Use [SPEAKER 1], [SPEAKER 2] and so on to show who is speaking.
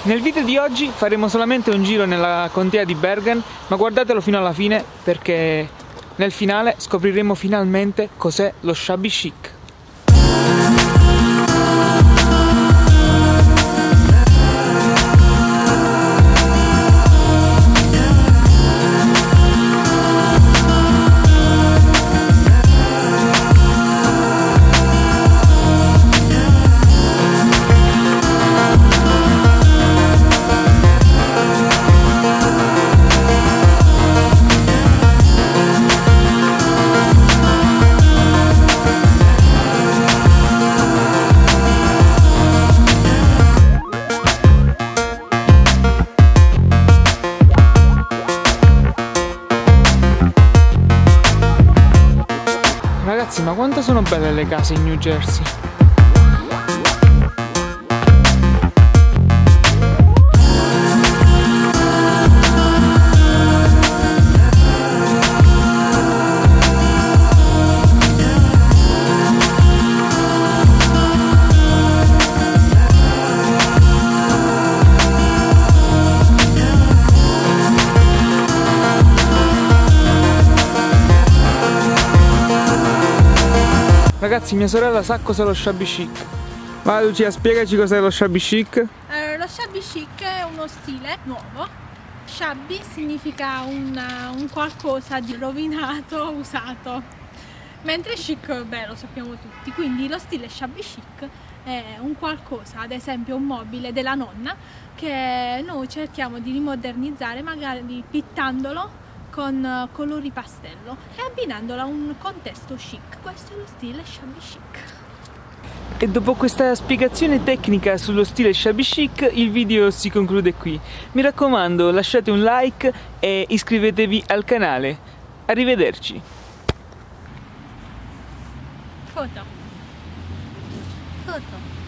[SPEAKER 1] Nel video di oggi faremo solamente un giro nella contea di Bergen, ma guardatelo fino alla fine perché nel finale scopriremo finalmente cos'è lo shabby chic. Ragazzi, ma quanto sono belle le case in New Jersey! Ragazzi, mia sorella sa cos'è lo shabby chic. Va Lucia, spiegaci cos'è lo shabby chic.
[SPEAKER 2] Lo shabby chic è uno stile nuovo. Shabby significa un qualcosa di rovinato, usato. Mentre chic, beh, lo sappiamo tutti. Quindi lo stile shabby chic è un qualcosa, ad esempio un mobile della nonna, che noi cerchiamo di rimodernizzare, magari pittandolo con colori pastello e abbinandola a un contesto chic. Questo è lo stile shabby chic.
[SPEAKER 1] E dopo questa spiegazione tecnica sullo stile shabby chic, il video si conclude qui. Mi raccomando, lasciate un like e iscrivetevi al canale. Arrivederci.
[SPEAKER 2] Foto. Foto.